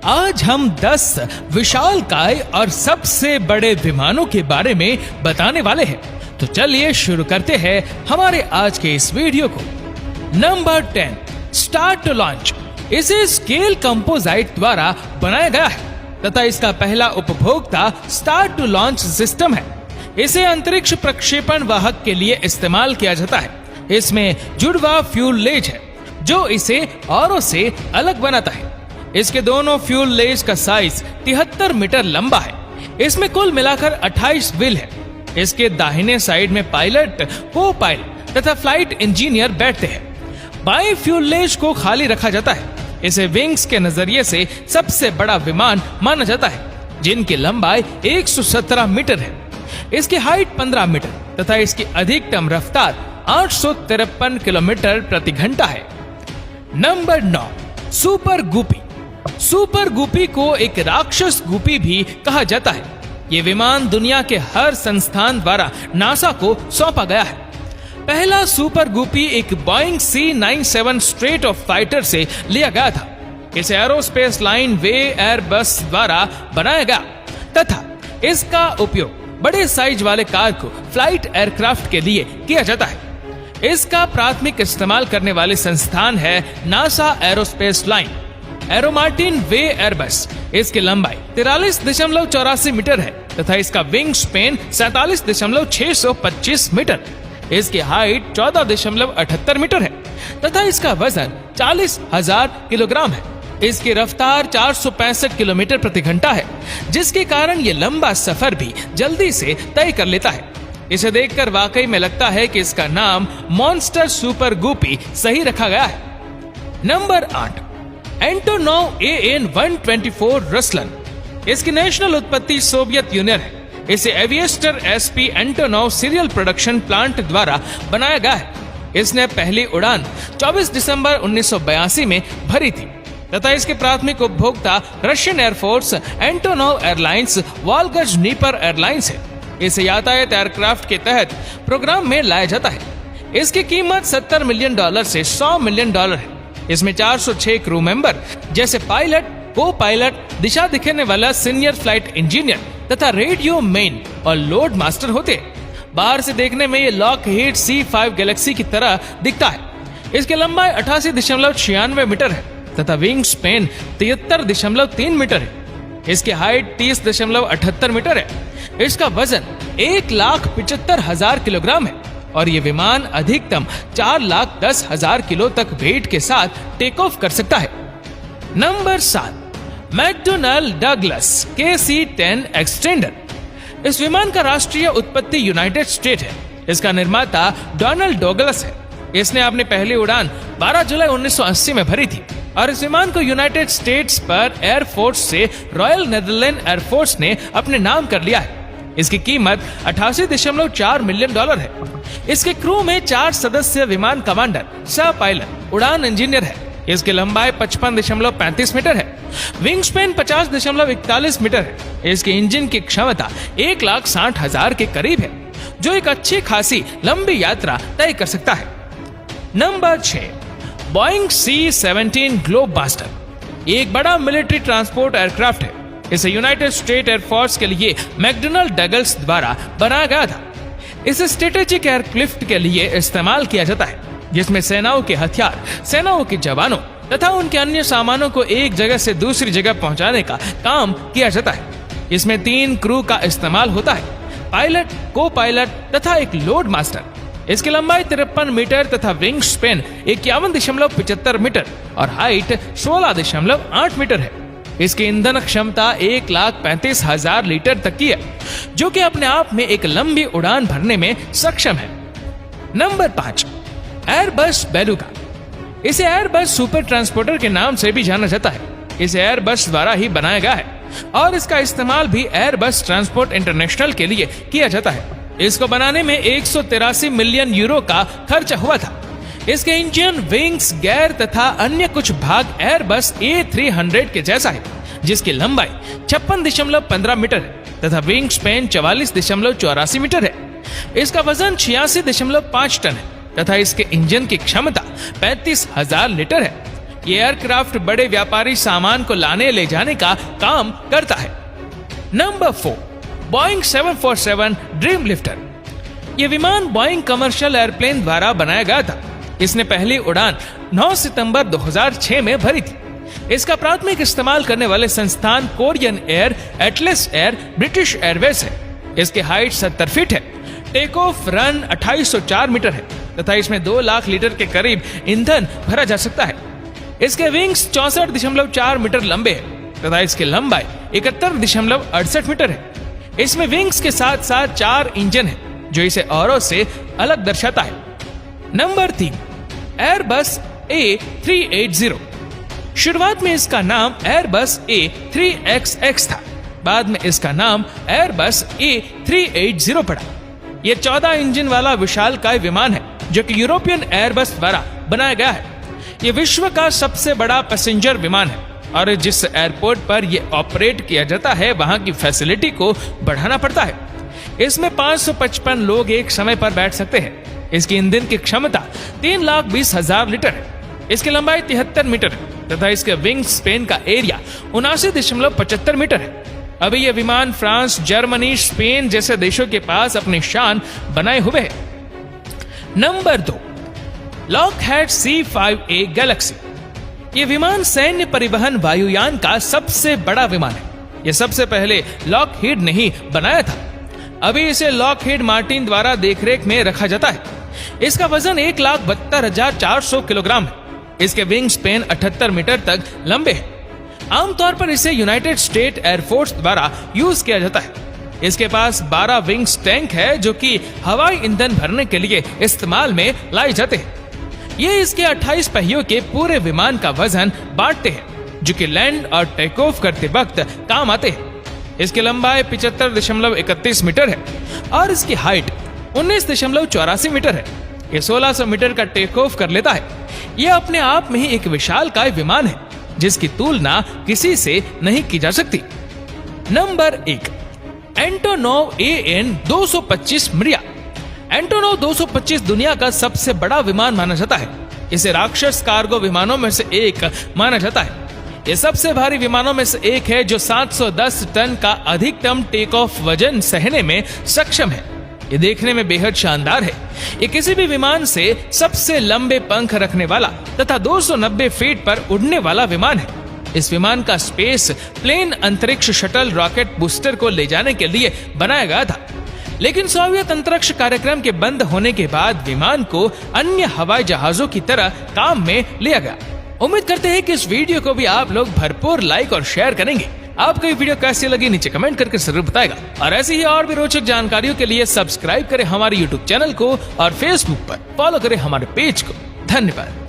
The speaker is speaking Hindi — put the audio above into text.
आज हम 10 विशालकाय और सबसे बड़े विमानों के बारे में बताने वाले हैं। तो चलिए शुरू करते हैं हमारे आज के इस वीडियो को। Number 10, star to launch. इसे स्केल कंपोजिट द्वारा बनाया गया है तथा इसका पहला उपभोक्ता स्टार टू लॉन्च सिस्टम है। इसे अंतरिक्ष प्रक्षेपण वाहक के लिए इस्तेमाल किया जाता है। इसमें जुड़वा फ्यूल लेज है जो इसे औरों से अलग बनाता है। इसके दोनों फ्यूल लेज का साइज 73 मीटर लंबा है। इसमें कुल मिलाकर 28 व्हील है। इसके दाहिने साइड में पायलट, को पायलट तथा फ्लाइट इंजीनियर बैठते हैं। बाएं फ्यूल लेज को खाली रखा जाता है। इसे विंग्स के नजरिए से सबसे बड़ा विमान माना जाता है, जिनकी लंबाई 117 मीटर है। इसकी हाइट 15 मीटर तथा इसकी अधिकतम रफ्तार 853 किलोमीटर प्रति घंटा है। Number 9, super Gupi. Super Gupi को एक राक्षस गुपी भी कहा जाता है। ये विमान दुनिया के हर संस्थान द्वारा नासा को सौंपा गया है। पहला सुपर गुपी एक Boeing C-97 straight of fighter से लिया गया था। इसे एरोस्पेस लाइन वे एयरबस द्वारा बनाया गया तथा इसका उपयोग बड़े साइज वाले कार को फ्लाइट एयरक्राफ्ट के लिए किया जाता है। इसका प्राथमिक इस्तेमाल करने वाले संस्थान है नासा एरोस्पेस लाइन एरोमार्टिन वे एयरबस। इसकी लंबाई 43.84 मीटर है तथा इसका विंग स्पेन 47.625 मीटर। इसकी हाइट 14.78 मीटर है तथा इसका वजन 40,000 किलोग्राम है। इसकी रफ्तार 465 किलोमीटर प्रति घंटा है, जिसके कारण ये लंबा सफर भी जल्दी से तय कर लेता है। इसे देखकर वाकई में लगता है कि इसका नाम मॉन्स्टर सुपर गुपी सही रखा गया है। Number 8, Antonov AN-124 रसलन। इसकी नेशनल उत्पत्ति सोवियत यूनियन है। इसे एविएस्टर SP Antonov serial production plant द्वारा बनाया गया है। इसने पहली उड़ान 24 दिसंबर 1982 में भरी थी तथा इसके प्राथमिक उपभोक्ता Russian air force Antonov airlines Volga Dnepr airlines है। इसे यातायात एयरक्राफ्ट के तहत प्रोग्राम में लाया जाता है। इसकी कीमत $70 मिलियन से $100 मिलियन है। इसमें 406 क्रू मेंबर जैसे पायलट, को पायलट, दिशा दिखाने वाला सीनियर फ्लाइट इंजीनियर तथा रेडियो मेन और लोड मास्टर होते हैं। बाहर से देखने में ये लॉकहीड C-5 गैलेक्सी की तरह दिखता है। इसकी लंबाई 88.96 मीटर है तथा विंग स्पेन 73.3 मीटर है। इसकी हाइट 30.78 मीटर है। इसका वजन 1,75,000 किलोग्राम है और ये विमान अधिकतम 4,10,000 किलो तक वेट के साथ टेक ऑफ कर सकता है। Number 7, McDonald Douglas KC-10 extender. इस विमान का राष्ट्रीय उत्पत्ति यूनाइटेड स्टेट है। इसका निर्माता डोनाल्ड डगलस है। इसने अपनी पहली उड़ान 12 जुलाई 1980 में भरी थी और इस विमान को यूनाइटेड स्टेट्स पर एयरफोर्स से रॉयल नेदरलैंड एयरफोर्स ने अपने नाम कर लिया है। इसकी कीमत $88.4 मिलियन है। इसके क्रू में 4 सदस्य विमान कमांडर, सह पायलट, उड़ान इंजीनियर है। इसकी लंबाई 55.35 मीटर है। विंग स्पेन 50.41 मीटर है। इसके इंजन की क्षमता 1,60,000 के करीब है, जो एक अच्छी खासी लंबी यात्रा तय कर सकता है। Number 6, Boeing C-17 Globemaster. एक बड़ा मिलिट्री ट्रांसपोर्ट एयरक्राफ्ट है। इसे यूनाइटेड स्टेट एयरफोर्स के लिए मैकडोनल्ड डगलस द्वारा बनाया गया था। इसे स्ट्रेटेजिक एयरक्राफ्ट के लिए इस्तेमाल किया जाता है, जिसमें सेनाओं के हथियार, सेनाओं के जवानों तथा उनके अन्य सामानों को एक जगह से दूसरी जगह पहुंचाने का काम किया जाता है। इसमें 3 क्रू का इस्तेमाल होता है, पायलट, को पायलट तथा एक लोड मास्टर। इसकी लंबाई 53 मीटर तथा विंग स्पेन 51.75 मीटर और हाइट 16.8 मीटर है। इसकी ईंधन क्षमता 1,35,000 लीटर तक की है, जो कि अपने आप में एक लंबी उड़ान भरने में सक्षम है। Number 5, Airbus beluga. इसे एयरबस सुपर ट्रांसपोर्टर के नाम से भी जाना जाता है। इसे एयरबस द्वारा ही बनाया गया है और इसका इस्तेमाल भी एयरबस ट्रांसपोर्ट इंटरनेशनल के लिए किया जाता है। इसको बनाने में 183 मिलियन यूरो का खर्च हुआ था। इसके इंजन, विंग्स, गेयर तथा अन्य कुछ भाग एयरबस A300 के जैसा है, जिसकी लंबाई 56.15 मीटर है तथा विंग स्पेन 44.84 मीटर है। इसका वजन 86.5 टन है तथा इसके इंजन की क्षमता 35,000 लीटर है। ये एयरक्राफ्ट बड़े व्यापारी सामान को लाने ले जाने का काम करता है। Number 4, Boeing 747 dream lifter. ये विमान बोइंग कमर्शियल एयरप्लेन द्वारा बनाया गया था। इसने पहली उड़ान 9 सितंबर 2006 में भरी थी। इसका प्राथमिक इस्तेमाल करने वाले संस्थान Korean air, Atlas air, British Airways है। इसकी हाइट 70 फीट है। टेक ऑफ रन 2804 मीटर है तथा इसमें 2 लाख लीटर के करीब ईंधन भरा जा सकता है। इसके विंग्स 64.4 मीटर लंबे हैं तथा इसकी लंबाई 71.68 मीटर है। इसमें विंग्स के साथ साथ 4 इंजन है जो इसे औरों से अलग दर्शाता है। Number 3, Airbus A380। शुरुआत में इसका नाम एयरबस A3XX था। बाद में इसका नाम एयरबस A380 पड़ा। यह 14 इंजन वाला विशालकाय विमान है जो कि यूरोपियन एयरबस द्वारा बनाया गया है। यह विश्व का सबसे बड़ा पैसेंजर विमान है और जिस एयरपोर्ट पर यह ऑपरेट किया जाता है वहां की फैसिलिटी को बढ़ाना पड़ता है। इसमें 555 लोग एक समय पर बैठ सकते हैं। इसकी ईंधन की क्षमता 3,20,000 लीटर है। इसकी लंबाई 73 मीटर है तथा इसके विंग स्पेन का एरिया 79.75 मीटर है। अभी यह विमान फ्रांस, जर्मनी, स्पेन जैसे देशों के पास अपनी शान बनाए हुए है। Number 2, Lockhart C5A Galaxy. यह विमान सैन्य परिवहन वायुयान का सबसे बड़ा विमान है। यह सबसे पहले लॉकहीड ने ही बनाया था। अभी इसे लॉकहीड मार्टिन द्वारा देखरेख में रखा जाता है। इसका वजन 1,72,400 किलोग्राम है। इसके विंग स्पेन 78 मीटर तक लंबे हैं। आमतौर पर इसे यूनाइटेड स्टेट एयरफोर्स द्वारा यूज किया जाता है। इसके पास 12 विंग्स टैंक है जो कि हवाई ईंधन भरने के लिए इस्तेमाल में लाए जाते हैं। ये इसके 28 पहियों के पूरे विमान का वजन बांटते हैं जो कि लैंड और टेक ऑफ करते वक्त काम आते हैं। इसकी लंबाई 75.31 मीटर है और इसकी हाइट 19.84 मीटर है। ये 1600 मीटर का टेक ऑफ कर लेता है। यह अपने आप में ही एक विशालकाय विमान है जिसकी तुलना किसी से नहीं की जा सकती। नंबर 1, एंटोनोव AN-225 मरिया। एंटोनोव 225 दुनिया का सबसे बड़ा विमान माना जाता है। इसे राक्षस कार्गो विमानों में से एक माना जाता है। यह सबसे भारी विमानों में से एक है जो 710 टन का अधिकतम टेक ऑफ वजन सहने में सक्षम है। ये देखने में बेहद शानदार है। ये किसी भी विमान से सबसे लंबे पंख रखने वाला तथा 290 फीट पर उड़ने वाला विमान है। इस विमान का स्पेस प्लेन अंतरिक्ष शटल रॉकेट बूस्टर को ले जाने के लिए बनाया गया था, लेकिन सोवियत अंतरिक्ष कार्यक्रम के बंद होने के बाद विमान को अन्य हवाई जहाजों की तरह काम में लिया गया। उम्मीद करते हैं कि इस वीडियो को भी आप लोग भरपूर लाइक और शेयर करेंगे। आपको ये वीडियो कैसी लगी नीचे कमेंट करके जरूर बताएगा और ऐसी ही और भी रोचक जानकारियों के लिए सब्सक्राइब करें हमारे YouTube चैनल को और Facebook पर फॉलो करें हमारे पेज को। धन्यवाद।